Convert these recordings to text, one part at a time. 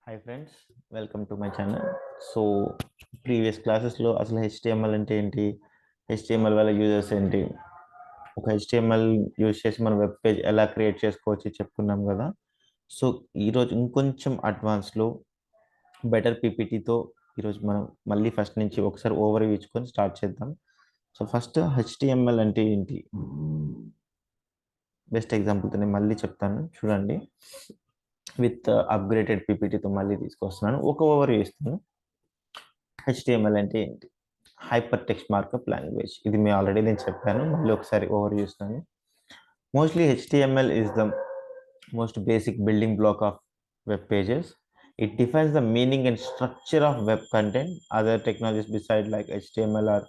Hi friends, welcome to my channel. So previous క్లాసెస్లో అసలు HTML అంటే ఏంటి, హెచ్టిఎంఎల్ వల్ల యూజెస్ ఏంటి, ఒక హెచ్టిఎంఎల్ యూజ్ చేసి మనం వెబ్ పేజ్ ఎలా క్రియేట్ చేసుకోవచ్చు చెప్పుకున్నాం కదా. సో ఈరోజు ఇంకొంచెం అడ్వాన్స్లో బెటర్ పీపీటీతో ఈరోజు మనం మళ్ళీ ఫస్ట్ నుంచి ఒకసారి ఓవర్ ఇచ్చుకొని స్టార్ట్ చేద్దాం. సో ఫస్ట్ హెచ్టిఎంఎల్ అంటే ఏంటి, బెస్ట్ ఎగ్జాంపుల్తో నేను మళ్ళీ చెప్తాను చూడండి. విత్ అప్గ్రేడెడ్ పీపీటీతో మళ్ళీ తీసుకొస్తున్నాను, ఒక ఓవర్ ఇస్తాను. హెచ్టిఎంఎల్ అంటే ఏంటి, హైపర్ టెక్స్ట్ మార్కప్ లాంగ్వేజ్. ఇది మేము ఆల్రెడీ నేను చెప్పాను, మళ్ళీ ఒకసారి ఓవర్ చూస్తాను. Mostly HTML is the most basic building block of web pages. It defines the meaning and structure of web content. Other technologies beside like HTML are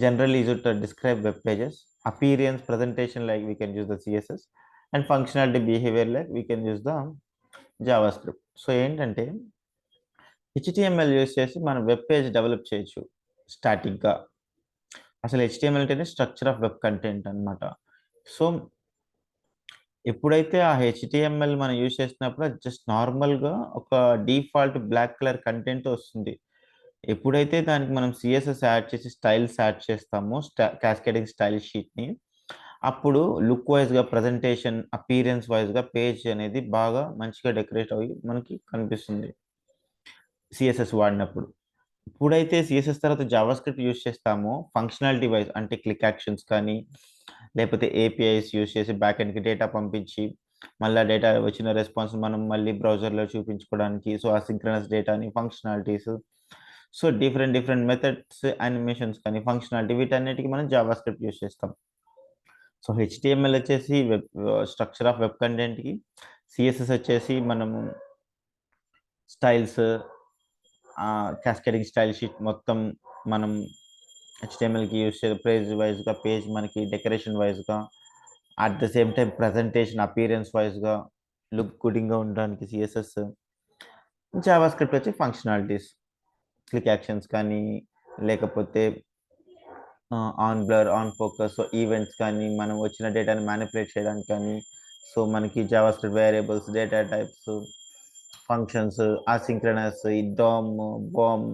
generally used to describe web pages. Appearance, presentation, like we can use the CSS, and functionality, behavior, like we can use the JavaScript. So ఏంటంటే HTML use చేసి మనం web page develop చేయొచ్చు స్టాటిక్గా. అసలు HTML అంటేనే structure of web content అనమాట. So ఎప్పుడైతే ఆ HTML మనం యూజ్ చేసినప్పుడు జస్ట్ నార్మల్గా ఒక డిఫాల్ట్ బ్లాక్ కలర్ కంటెంట్ వస్తుంది. ఎప్పుడైతే దానికి మనం సిఎస్ఎస్ యాడ్ చేసి స్టైల్స్ యాడ్ చేస్తామో, క్యాస్కేడింగ్ స్టైల్ షీట్ని, అప్పుడు లుక్ వైజ్గా, ప్రజెంటేషన్, అపీరెన్స్ వైజ్గా పేజ్ అనేది బాగా మంచిగా డెకరేట్ అయ్యి మనకి కనిపిస్తుంది సిఎస్ఎస్ వాడినప్పుడు. ఎప్పుడైతే సిఎస్ఎస్ తర్వాత జావాస్క్రిప్ట్ యూజ్ చేస్తామో, ఫంక్షనాలిటీ వైజ్ అంటే క్లిక్ యాక్షన్స్ కానీ, లేకపోతే ఏపీఐస్ యూజ్ చేసి బ్యాక్ ఎండ్కి డేటా పంపించి మళ్ళీ డేటా వచ్చిన రెస్పాన్స్ మనం మళ్ళీ బ్రౌజర్లో చూపించుకోవడానికి, సో అసింక్రనస్ డేటాని, functionalities, so different methods, animations కానీ, ఫంక్షనాలిటీ, వీటన్నిటికీ మనం జావాస్క్రిప్ట్ యూజ్ చేస్తాం. సో హెచ్టిఎంఎల్ వచ్చేసి వెబ్ స్ట్రక్చర్ ఆఫ్ వెబ్ కంటెంట్కి, సిఎస్ఎస్ వచ్చేసి మనము స్టైల్స్, క్యాస్కేడింగ్ స్టైల్ షీట్ మొత్తం మనం హెచ్టిఎంఎల్కి యూజ్ చేసే పేజ్ వైజ్గా, పేజ్ మనకి డెకరేషన్ వైజ్గా, at the same time presentation, appearance వైజ్గా, లుక్ గుడింగ్గా ఉండడానికి సిఎస్ఎస్. జావాస్క్రిప్ట్ వచ్చి ఫంక్షనాలిటీస్, క్లిక్ యాక్షన్స్ కానీ, లేకపోతే on blur, on focus, so events కానీ, మనం వచ్చిన డేటాని మ్యానిపులేట్ చేయడానికి కానీ, సో మనకి JavaScript variables, data types, functions, asynchronous, dome, balm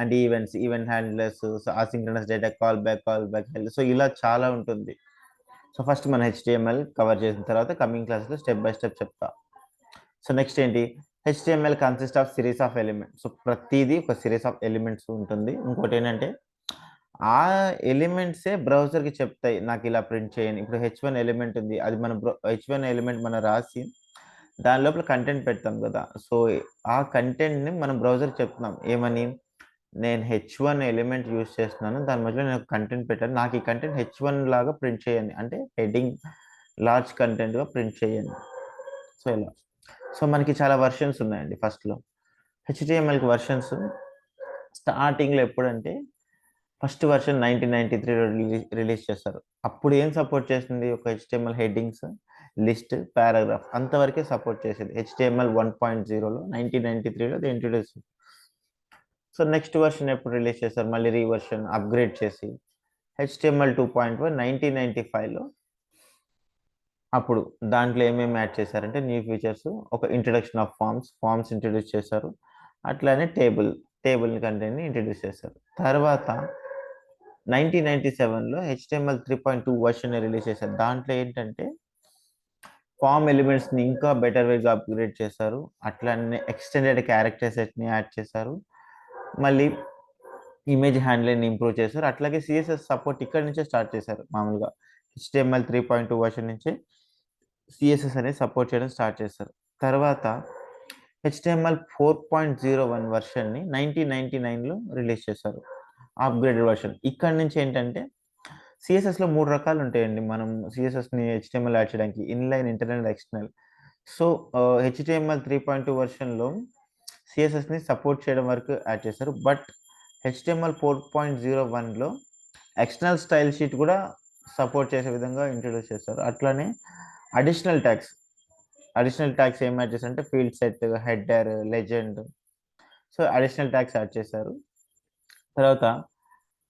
and events, event handlers, so asynchronous data, call back so ఇలా చాలా ఉంటుంది. సో ఫస్ట్ మన హెచ్టిఎంఎల్ కవర్ చేసిన తర్వాత కమింగ్ క్లాస్లో స్టెప్ బై స్టెప్ చెప్తా. సో నెక్స్ట్ ఏంటి, HTML consist of series of elements. So ప్రతిదీ ఒక సిరీస్ ఆఫ్ ఎలిమెంట్స్ ఉంటుంది. ఇంకోటి ఏంటంటే ఆ ఎలిమెంట్సే బ్రౌజర్కి చెప్తాయి నాకు ఇలా ప్రింట్ చేయండి. ఇప్పుడు H1 ఎలిమెంట్ ఉంది, అది మన H1 ఎలిమెంట్ మనం రాసి దాని లోపల కంటెంట్ పెడతాం కదా. సో ఆ కంటెంట్ని మనం బ్రౌజర్కి చెప్తున్నాం ఏమని, నేను H1 ఎలిమెంట్ యూజ్ చేస్తున్నాను, దాని మధ్యలో నేను కంటెంట్ పెట్టాను, నాకు ఈ కంటెంట్ H1 లాగా ప్రింట్ చేయండి, అంటే హెడ్డింగ్ లార్జ్ కంటెంట్గా ప్రింట్ చేయండి. సో ఇలా. సో మనకి చాలా వర్షన్స్ ఉన్నాయండి. ఫస్ట్లో హెచ్టిఎంఎల్కి వర్షన్స్ స్టార్టింగ్లో ఎప్పుడంటే ఫస్ట్ వర్షన్ 1993లో రిలీజ్ చేస్తారు. అప్పుడు ఏం సపోర్ట్ చేస్తుంది, ఒక హెచ్టిఎంఎల్ హెడ్డింగ్స్, లిస్ట్, పారాగ్రాఫ్ అంతవరకే సపోర్ట్ చేసేది. హెచ్టిఎంఎల్ 1.0లో 1993లో ఇంట్రొడ్యూస్. సో నెక్స్ట్ వర్షన్ ఎప్పుడు రిలీజ్ చేస్తారు, మళ్ళీ రీవర్షన్ అప్గ్రేడ్ చేసి హెచ్టిఎంఎల్ 2.1 1995లో. అప్పుడు దాంట్లో ఏమేమి యాడ్ చేశారంటే న్యూ ఫీచర్స్, ఒక ఇంట్రడక్షన్ ఆఫ్ ఫార్మ్స్ ఇంట్రడ్యూస్ చేశారు, అట్లానే టేబుల్ కంటెంట్ని ఇంట్రడ్యూస్ చేశారు. తర్వాత 1997లో హెచ్టిఎంఎల్ 3.2 వర్షన్ రిలీజ్ చేశారు. దాంట్లో ఏంటంటే ఫామ్ ఎలిమెంట్స్ని ఇంకా బెటర్ వేగా అప్గ్రేడ్ చేశారు, అట్లానే ఎక్స్టెండెడ్ క్యారెక్టర్ సెట్ని యాడ్ చేశారు, మళ్ళీ ఇమేజ్ హ్యాండ్లింగ్ ఇంప్రూవ్ చేశారు. అట్లాగే సిఎస్ఎస్ సపోర్ట్ ఇక్కడ నుంచే స్టార్ట్ చేశారు. మామూలుగా హెచ్టిఎంఎల్ 3.2 వర్షన్ నుంచి సిఎస్ఎస్ అనేది సపోర్ట్ చేయడం స్టార్ట్ చేశారు. తర్వాత హెచ్టిఎంఎల్ 4.01 వర్షన్ని 1999లో రిలీజ్ చేశారు, అప్గ్రేడెడ్ వర్షన్. ఇక్కడ నుంచి ఏంటంటే సిఎస్ఎస్లో 3 రకాలు ఉంటాయండి. మనం సిఎస్ఎస్ని హెచ్టిఎంఎల్ యాడ్ చేయడానికి inline, internal, external. So HTML 3.2 వర్షన్లో సిఎస్ఎస్ని సపోర్ట్ చేయడం వరకు యాడ్ చేశారు. బట్ హెచ్టిఎంఎల్ 4.01లో ఎక్స్టర్నల్ స్టైల్ షీట్ కూడా సపోర్ట్ చేసే విధంగా ఇంట్రడ్యూస్ చేశారు. అట్లానే అడిషనల్ ట్యాగ్స్ ఏం యాడ్ చేశారంటే field set, header, legend, so additional tags add చేశారు. తర్వాత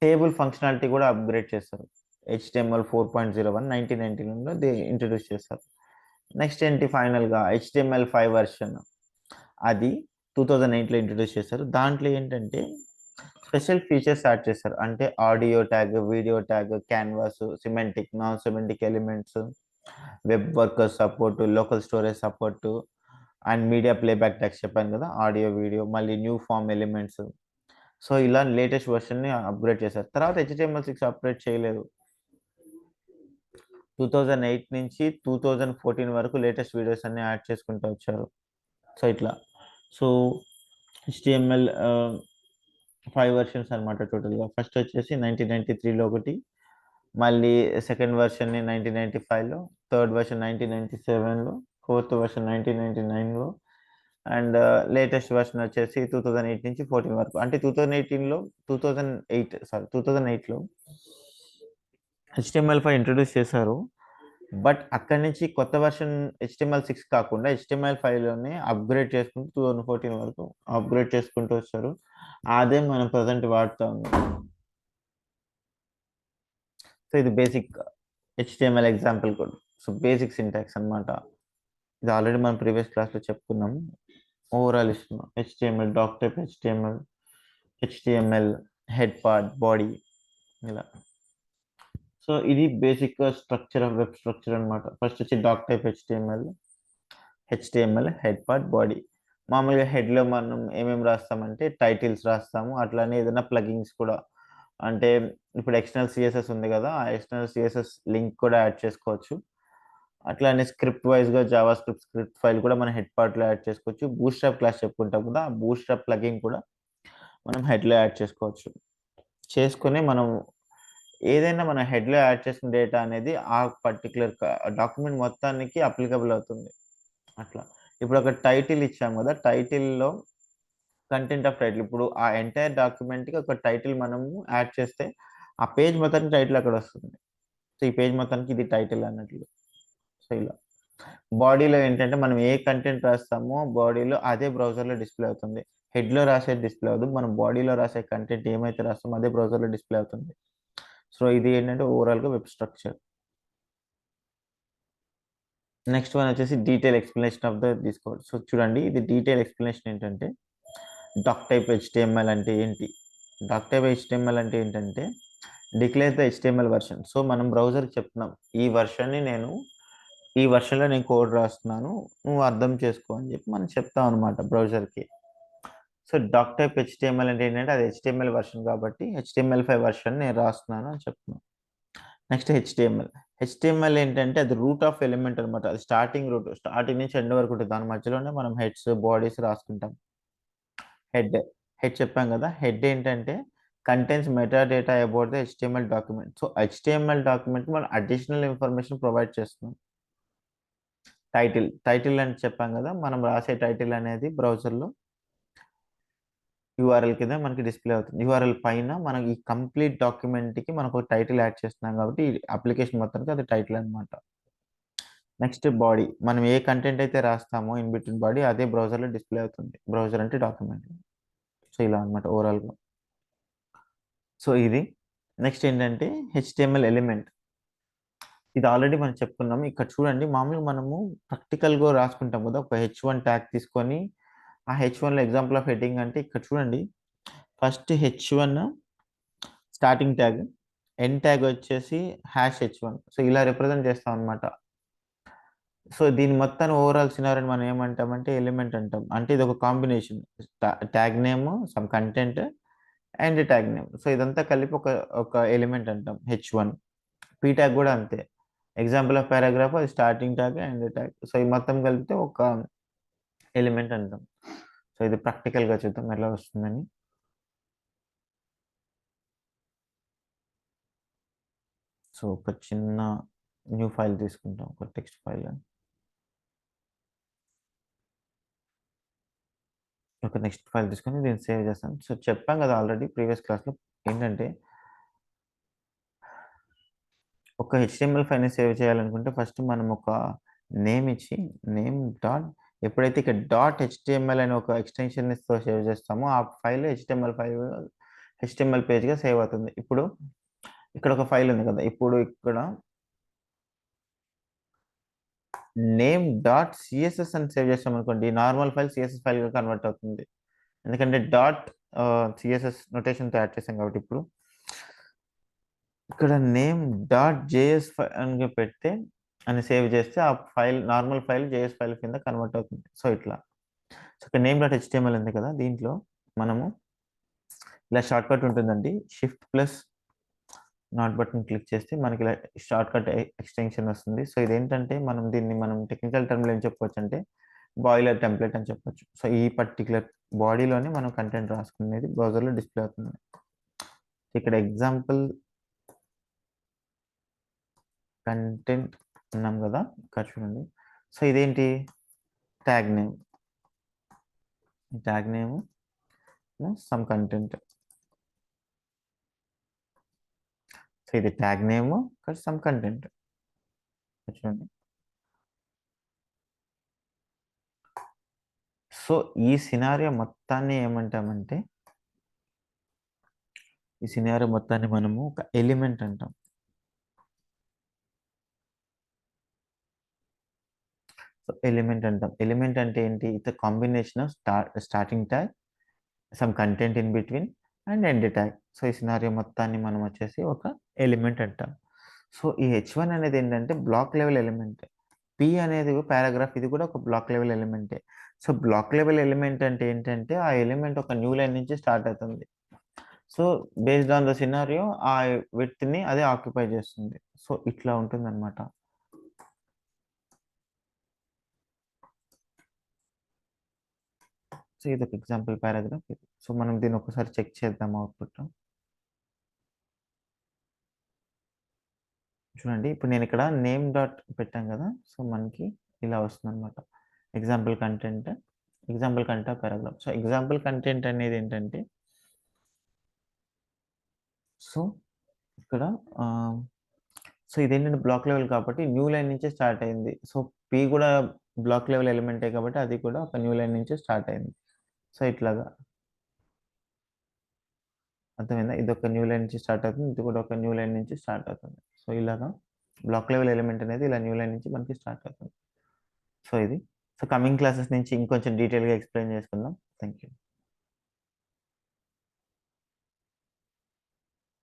టేబుల్ ఫంక్షనాలిటీ కూడా అప్గ్రేడ్ చేస్తారు. హెచ్టిఎంఎల్ 4.01 1999లో ఇంట్రడ్యూస్ చేస్తారు. నెక్స్ట్ ఏంటి, ఫైనల్గా హెచ్టిఎంఎల్ 5 వర్షన్. అది 2008లో ఇంట్రొడ్యూస్ చేశారు. దాంట్లో ఏంటంటే స్పెషల్ ఫీచర్స్ యాడ్ చేశారు. అంటే audio tag, video tag, canvas, semantic, non semantic elements, web worker support, local storage support and media playback tags చెప్పాను కదా! ఆడియో, వీడియో మళ్ళీ న్యూ ఫార్మ్ ఎలిమెంట్స్. సో, ఇలా లేటెస్ట్ వెర్షన్‌ని అప్‌గ్రేడ్ చేశారు. తర్వాత హెచ్‌టీఎంఎల్6 అప్‌గ్రేడ్ చేయలేదు. 2008 నుంచి 2014 వరకు లేటెస్ట్ వీడియోస్ అన్నీ యాడ్ చేసుకుంటూ వచ్చారు. సో, ఇట్లా. సో, హెచ్‌టీఎంఎల్ 5 వెర్షన్స్ అనమాట టోటల్‌గా. ఫస్ట్ వచ్చేసి 1993లో ఒకటి, మళ్ళీ సెకండ్ వెర్షన్‌ని 1995లో, థర్డ్ వెర్షన్ 1997లో, ఫోర్త్ వెర్షన్ 1999లో అండ్ లేటెస్ట్ వెర్షన్ వచ్చేసి 2008 నుంచి 14 వరకు. అంటే 2008లో హెచ్‌టీఎంఎల్5 ఇంట్రొడ్యూస్ చేశారు. బట్ అక్కడి నుంచి కొత్త వెర్షన్ హెచ్‌టీఎంఎల్6 కాకుండా హెచ్‌టీఎంఎల్5లోనే అప్‌గ్రేడ్ చేసుకుంటూ 2014 వరకు అప్‌గ్రేడ్ చేసుకుంటూ వచ్చారు. అదే మనం ప్రెజెంట్ వాడుతా ఉన్నాం. సో, ఇది basic HTML example code. So, basic syntax అన్నమాట. ఇది ఆల్రెడీ మనం ప్రీవియస్ క్లాస్‌లో చెప్పుకున్నాం. ఓవరాల్ ఇస్తున్నాం. HTML, doc type HTML, HTML, head part, body ఇలా. సో, ఇది basic structure of web structure అన్నమాట. ఫస్ట్ వచ్చి doc type HTML, head part, body. మామూలుగా హెడ్‌లో మనం ఏమేమి రాస్తామంటే టైటిల్స్ రాస్తాము. అట్లానే ఏదైనా ప్లగిన్స్ కూడా. అంటే ఇప్పుడు ఎక్స్టర్నల్ సీఎస్ఎస్ ఉంది కదా! ఆ ఎక్స్టర్నల్ సీఎస్ఎస్ లింక్ కూడా యాడ్ చేసుకోవచ్చు. అట్లానే స్క్రిప్ట్ వైస్‌గా జావా స్క్రిప్ట్ ఫైల్ కూడా మనం హెడ్ పార్ట్‌లో యాడ్ చేసుకోవచ్చు. బూట్‌స్ట్రాప్ క్లాస్ చెప్పుకుంటాం కదా! ఆ బూట్‌స్ట్రాప్ ప్లగిన్ కూడా మనం హెడ్‌లో యాడ్ చేసుకోవచ్చు. చేసుకొని మనం ఏదైనా మన హెడ్‌లో యాడ్ చేసిన డేటా అనేది ఆ పర్టిక్యులర్ డాక్యుమెంట్ మొత్తానికి అప్లికబుల్ అవుతుంది. అట్లా. ఇప్పుడు ఒక టైటిల్ ఇచ్చాం గదా! టైటిల్‌లో కంటెంట్ ఆఫ్ టైటిల్. ఇప్పుడు ఆ ఎంటైర్ డాక్యుమెంట్‌కి ఒక టైటిల్ మనము యాడ్ చేస్తే, ఆ పేజ్ మొత్తానికి టైటిల్ అక్కడొస్తుంది. సో, ఈ పేజ్ మొత్తానికి ఇది టైటిల్ అన్నట్లు. సో, ఇలా. బాడీలో ఏంటంటే మనం ఏ కంటెంట్ రాస్తామో బాడీలో అదే బ్రౌజర్‌లో డిస్‌ప్లే అవుతుంది. హెడ్‌లో రాసేది డిస్‌ప్లే అవ్వదు. మనం బాడీలో రాసే కంటెంట్ ఏమైతే రాస్తామో అదే బ్రౌజర్‌లో డిస్‌ప్లే అవుతుంది. సో, ఇది ఏంటంటే ఓవరాల్‌గా వెబ్ స్ట్రక్చర్. నెక్స్ట్ వన్ వచ్చేసి detail explanation of this code. So, చూడండి ఇది డీటెయిల్ ఎక్స్‌ప్లనేషన్ ఏంటంటే డాక్ టైప్ హెచ్‌టీఎంఎల్ అంటే ఏంటి? డాక్ టైప్ హెచ్‌టీఎంఎల్ అంటే ఏంటంటే declare the HTML version. So, మనం బ్రౌజర్‌కి చెప్తున్నాం. ఈ వెర్షన్‌లో నేను కోడ్ రాస్తున్నాను. నువ్వు అర్థం చేసుకో అని చెప్పి మనం చెప్తాం అనమాట బ్రౌజర్‌కి. సో, డాక్ టైప్ హెచ్‌టీఎంఎల్ అంటే ఏంటంటే అది హెచ్‌టీఎంఎల్ వెర్షన్ కాబట్టి హెచ్‌టీఎంఎల్5 వెర్షన్ నేను రాస్తున్నాను అని చెప్తున్నాం. Next HTML. హెచ్‌టీఎంఎల్ ఏంటంటే అది రూట్ ఆఫ్ ఎలిమెంట్ అనమాట. అది స్టార్టింగ్ రూట్. స్టార్టింగ్ నుంచి ఎండ్ వరకు ఉంటది. దాని మధ్యలోనే మనం హెడ్స్, బాడీస్ రాసుకుంటాం. హెడ్. హెడ్ చెప్పాం గదా! హెడ్ ఏంటంటే contains meta data about the HTML document. So, HTML డాక్యుమెంట్‌కి మనం అడిషనల్ ఇన్ఫర్మేషన్ ప్రొవైడ్ చేస్తున్నాం. టైటిల్ అని చెప్పాం గదా! మనం రాసే టైటిల్ అనేది బ్రౌజర్‌లో యూఆర్ఎల్ కింద మనకి డిస్‌ప్లే అవుతుంది. యూఆర్ఎల్ పైన మనం ఈ కంప్లీట్ డాక్యుమెంట్‌కి మనకు టైటిల్ యాడ్ చేస్తున్నాం కాబట్టి ఈ అప్లికేషన్ మొత్తానికి అది టైటిల్ అన్నమాట. Next body. మనం ఏ కంటెంట్ అయితే రాస్తామో ఇన్ బిట్వీన్ బాడీ అదే బ్రౌజర్‌లో డిస్‌ప్లే అవుతుంది. బ్రౌజర్ అంటే డాక్యుమెంట్. సో, ఇలా అన్నమాట ఓవరాల్‌గా. సో, ఇది. నెక్స్ట్ ఏంటంటే హెచ్‌టీఎంఎల్ ఎలిమెంట్. ఇది ఆల్రెడీ మనం చెప్పుకున్నాం. ఇక్కడ చూడండి మామూలుగా మనము ప్రాక్టికల్‌గా రాసుకుంటాం గదా! ఒక హెచ్1 ట్యాగ్ తీసుకొని ఆ హెచ్1లో ఎగ్జాంపుల్ ఆఫ్ హెడ్డింగ్ అంటే ఇక్కడ చూడండి. First H one starting tag, end tag వచ్చేసి హెచ్1. సో, ఇలా రిప్రజెంట్ చేస్తామనమాట. సో, దీని మొత్తాన్ని ఓవరాల్ సినారియోని మనం ఏమంటామంటే ఎలిమెంట్ అంటాం. అంటే ఇదొక combination. Tag name, some content and tag name. So, ఇదంతా కలిపి ఒక ఎలిమెంట్ అంటాం హెచ్1. పీ ట్యాగ్ గూడా అంతే. ఎగ్జాంపుల్ ఆఫ్ పారాగ్రాఫ్ అది starting tag, end tag. So, ఇది మొత్తం కలిపితే ఒక ఎలిమెంట్ అంటాం. సో, ఇది ప్రాక్టికల్‌గా చూద్దాం ఎలా వస్తుందని. సో, ఒక చిన్న న్యూ ఫైల్ తీసుకుంటాం. ఒక టెక్స్ట్ ఫైల్. ఒక నెక్స్ట్ ఫైల్ తీసుకొని దీన్ని సేవ్ చేస్తాం. సో, చెప్పాం గదా! ఆల్రెడీ ప్రీవియస్ క్లాస్‌లో ఏంటంటే ఒక హెచ్‌టీఎంఎల్ ఫైల్‌ని సేవ్ చేయాలనుకుంటే ఫస్ట్ మనం ఒక నేమ్ ఇచ్చి నేమ్ డాట్ ఎప్పుడైతే ఇక్కడ డాట్ హెచ్‌టీఎంఎల్ అనే ఒక ఎక్స్‌టెన్షన్‌తో సేవ్ చేస్తామో ఆ ఫైల్ హెచ్‌టీఎంఎల్ పేజ్‌గా సేవ్ అవుతుంది. ఇప్పుడు ఇక్కడ ఒక ఫైల్ ఉంది కదా! ఇప్పుడు ఇక్కడ నేమ్ డాట్ సిఎస్ఎస్ అని సేవ్ చేస్తాం అనుకోండి, నార్మల్ ఫైల్ సిఎస్ఎస్ ఫైల్గా కన్వర్ట్ అవుతుంది. ఎందుకంటే డాట్ సిఎస్ఎస్ నొటేషన్తో యాడ్ చేసాం కాబట్టి. ఇప్పుడు ఇక్కడ నేమ్ డాట్ జేఎస్ అని పెడితే అని సేవ్ చేస్తే ఆ file normal file JS file కింద కన్వర్ట్ అవుతుంది. సో ఇట్లా. సో ఇక్కడ నేమ్ డాట్ హెచ్టిఎంఎల్ ఉంది కదా, దీంట్లో మనము ఇలా షార్ట్ కట్ ఉంటుందండి. Shift plus not button click చేస్తే మనకి ఇలా షార్ట్ కట్ ఎక్స్టెన్షన్ వస్తుంది. సో ఇదేంటంటే మనం టెక్నికల్ టర్మ్లో ఏం చెప్పవచ్చు అంటే బాయిలర్ టెంప్లెట్ అని చెప్పొచ్చు. సో ఈ పర్టికులర్ బాడీలోనే మనం కంటెంట్ రాసుకునేది బ్రౌజర్లో డిస్ప్లే అవుతుంది. ఇక్కడ ఎగ్జాంపుల్ కంటెంట్ ఉన్నాం కదా, ఇక్కడ చూడండి. సో ఇదేంటి tag name some content. So ఇది ట్యాగ్ నేమ్, ఇక్కడ సమ్ కంటెంట్ చూడండి. సో ఈ సినారియో మొత్తాన్ని ఏమంటామంటే, ఈ సినారియో మొత్తాన్ని మనము ఒక ఎలిమెంట్ అంటాం. సో ఎలిమెంట్ అంటాం. ఎలిమెంట్ అంటే ఏంటి? It's combination of starting tag, some content in between and end tag. So ఈ సినారియో మొత్తాన్ని మనం వచ్చేసి ఒక ఎలిమెంట్ అంటాం. సో ఈ H1 అనేది ఏంటంటే బ్లాక్ లెవెల్ ఎలిమెంట్. P అనేది పారాగ్రాఫ్, ఇది కూడా ఒక బ్లాక్ లెవెల్ ఎలిమెంటే. సో బ్లాక్ లెవెల్ ఎలిమెంట్ అంటే ఏంటంటే ఆ ఎలిమెంట్ ఒక న్యూ లైన్ నుంచి స్టార్ట్ అవుతుంది. So based on the scenario ఆ విడ్త్‌ని అదే ఆక్యుపై చేస్తుంది. సో ఇట్లా ఉంటుందన్నమాట. సో ఇదొక ఎగ్జాంపుల్ పారాగ్రాఫ్ ఇది. సో మనం దీన్ని ఒకసారి చెక్ చేద్దాం అవుట్‌పుట్. చూడండి, ఇప్పుడు నేను ఇక్కడ నేమ్ డాట్ పెట్టాం కదా, సో మనకి ఇలా వస్తుందన్నమాట. Example content paragraph. So example content అనేది ఏంటంటే, సో ఇక్కడ సో ఇదేంటంటే బ్లాక్ లెవెల్ కాబట్టి న్యూ లైన్ నుంచే స్టార్ట్ అయింది. సో పి కూడా బ్లాక్ లెవెల్ ఎలిమెంటే కాబట్టి అది కూడా ఒక న్యూ లైన్ నుంచే స్టార్ట్ అయింది. సో ఇట్లాగా అర్థమైందా? ఇది ఒక న్యూ లైన్ నుంచి స్టార్ట్ అవుతుంది, ఇది కూడా ఒక న్యూ లైన్ నుంచి స్టార్ట్ అవుతుంది. సో ఇలాగా బ్లాక్ లెవెల్ ఎలిమెంట్ అనేది ఇలా న్యూ లైన్ నుంచి మనకి స్టార్ట్ అవుతుంది. సో ఇది. సో కమింగ్ క్లాసెస్ నుంచి ఇంకొంచెం డీటెయిల్గా ఎక్స్ప్లెయిన్ చేసుకుందాం. Thank you.